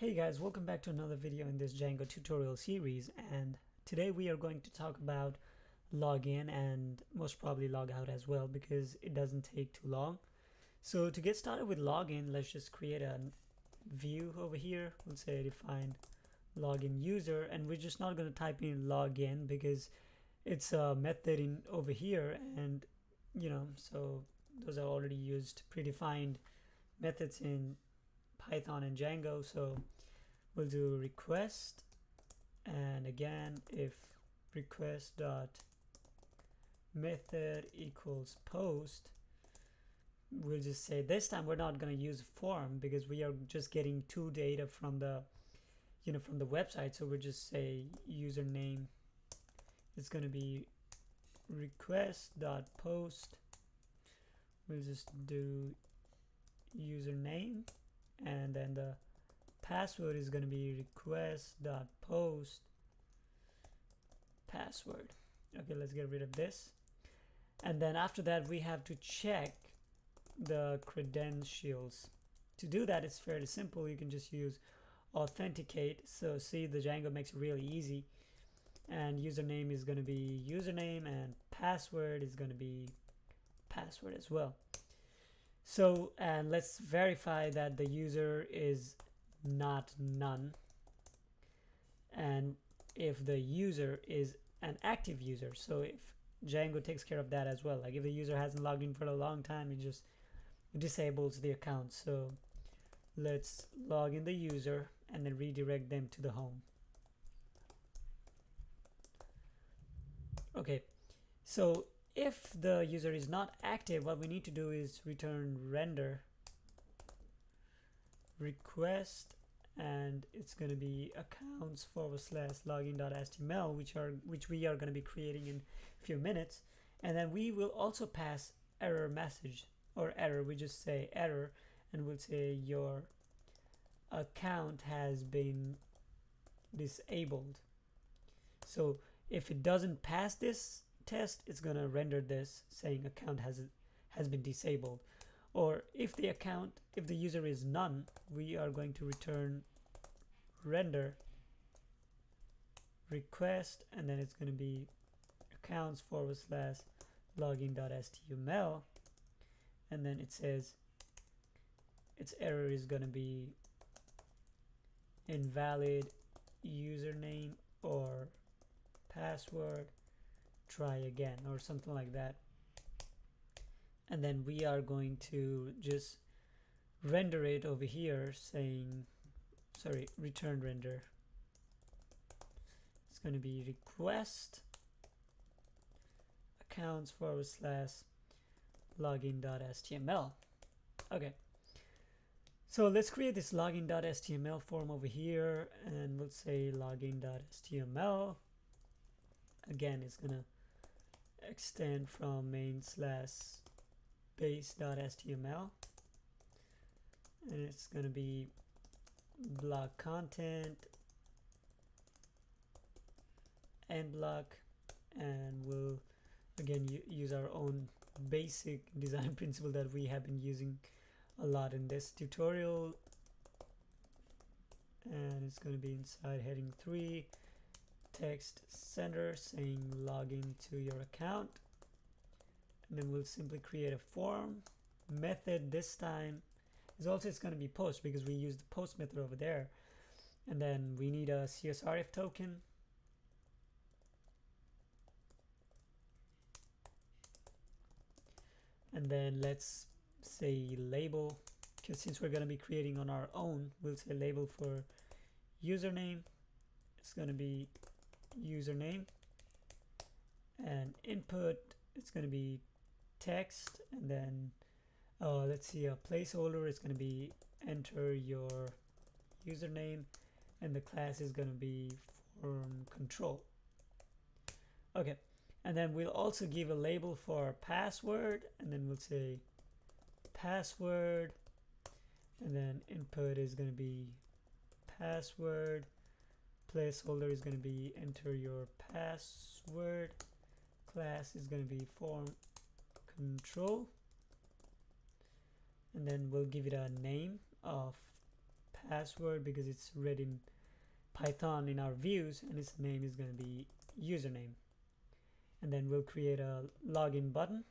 Hey guys, welcome back to another video in this Django tutorial series, and today we are going to talk about login and most probably log out as well because it doesn't take too long. So to get started with login, let's just create a view over here. We'll say define login user, and we're just not going to type in login because it's a method in over here, and so those are already used predefined methods in Python and Django. So we'll do request, and again if request dot method equals post, we'll just say this time we're not going to use form because we are just getting two data from the from the website. So we'll just say username is going to be request dot post. We'll just do username, and then the password is going to be request.post password. Okay, let's get rid of this. And then after that, we have to check the credentials. To do that, it's fairly simple. You can just use authenticate. So see, the Django makes it really easy. And username is going to be username, and password is going to be password as well. So, and let's verify that the user is not none, and if the user is an active user, so if Django takes care of that as well, like if the user hasn't logged in for a long time, it just disables the account. So let's log in the user and then redirect them to the home. Okay, so if the user is not active, what we need to do is return render request, and it's going to be accounts / login.html, which we are going to be creating in a few minutes. And then we will also pass error message or error. We just say error, and we'll say your account has been disabled. So if it doesn't pass this test, it's going to render this saying account has been disabled. Or if the user is none, we are going to return render request, and then it's going to be accounts / login.html, and then it says its error is going to be invalid username or password, try again, or something like that. And then we are going to just render it over here saying, sorry, return render. It's going to be request accounts / login.html. Okay, so let's create this login.html form over here, and we'll say login.html. Again, it's going to extend from main / base.html, and it's going to be block content end block, and we'll again use our own basic design principle that we have been using a lot in this tutorial, and it's going to be inside heading 3 text center saying login to your account. And then we'll simply create a form method. This time is also, it's going to be post because we use the post method over there. And then we need a CSRF token. And then let's say label, because since we're going to be creating on our own, we'll say label for username. It's going to be username, and input, it's going to be text, and then let's see, a placeholder is going to be enter your username, and the class is going to be form control. Okay, and then we'll also give a label for password, and then we'll say password, and then input is going to be password, placeholder is going to be enter your password, class is going to be form control, and then we'll give it a name of password because it's read in Python in our views, and its name is going to be username. And then we'll create a login button.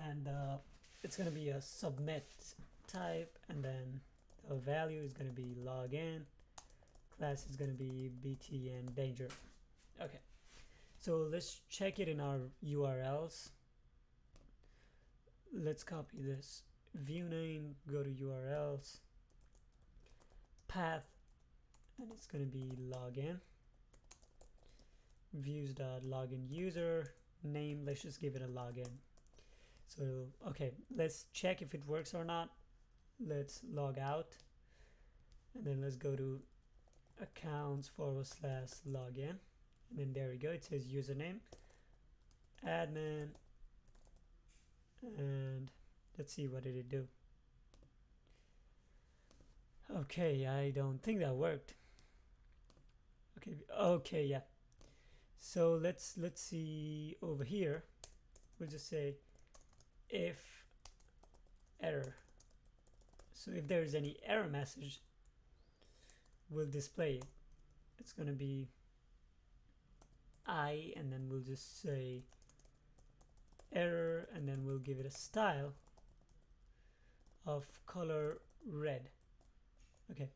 And it's going to be a submit type, and then the value is going to be login. Class is going to be btn danger. Okay, so let's check it in our URLs. Let's copy this view name, go to URLs, path, and it's going to be login, views.login user name. Let's just give it a login. So okay, let's check if it works or not. Let's log out, and then let's go to accounts/login, and then there we go. It says username admin, and let's see, what did it do? Okay, I don't think that worked. Okay, yeah. So let's see over here. We'll just say if error. So if there is any error message, we'll display it. It's going to be I, and then we'll just say error, and then we'll give it a style of color red. Okay,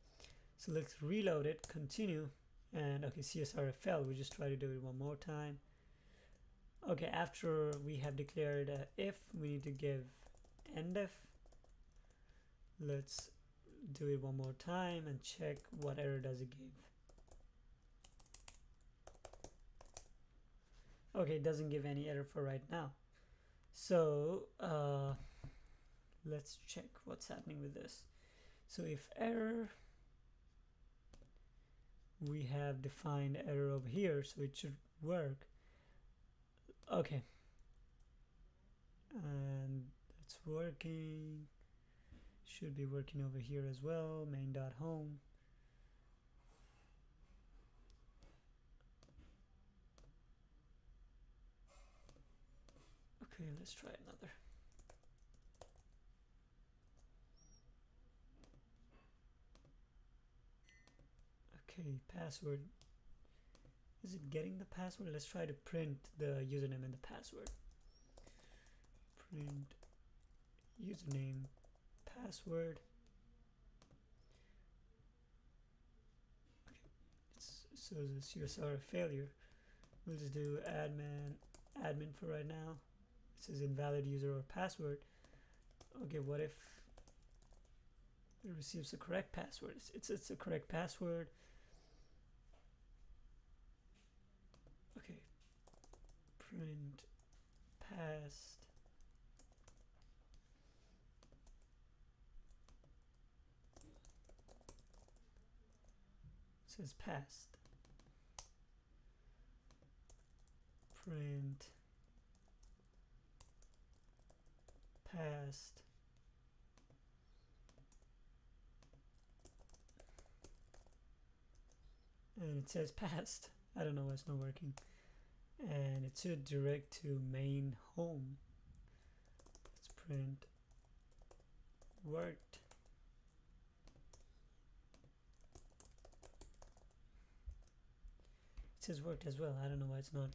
so let's reload it, continue, and okay, CSRF failed. We just try to do it one more time. Okay, after we have declared if, we need to give endif. Let's do it one more time and check what error does it give. Okay, it doesn't give any error for right now. So let's check what's happening with this. So if error, we have defined error over here, so it should work. Okay, and it's working. Should be working over here as well. Main.home. Okay, let's try another. Okay, password. Is it getting the password? Let's try to print the username and the password. Print username, password. Okay, so the CSR failure. We'll just do admin for right now. It says invalid user or password. Okay, what if it receives the correct password? It's a correct password. Okay, print passed. It says passed. Print passed. And it says passed. I don't know why it's not working. And it should direct to main home. Let's print worked. It says worked as well. I don't know why it's not.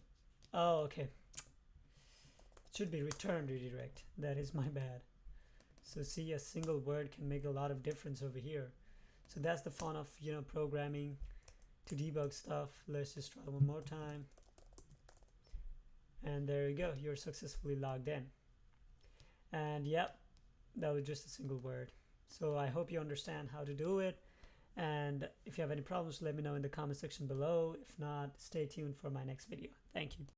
Oh, okay. It should be return redirect. That is my bad. So see, a single word can make a lot of difference over here. So that's the fun of, programming to debug stuff. Let's just try one more time. And there you go. You're successfully logged in. And yep, that was just a single word. So I hope you understand how to do it. And if you have any problems, let me know in the comment section below. If not, stay tuned for my next video. Thank you.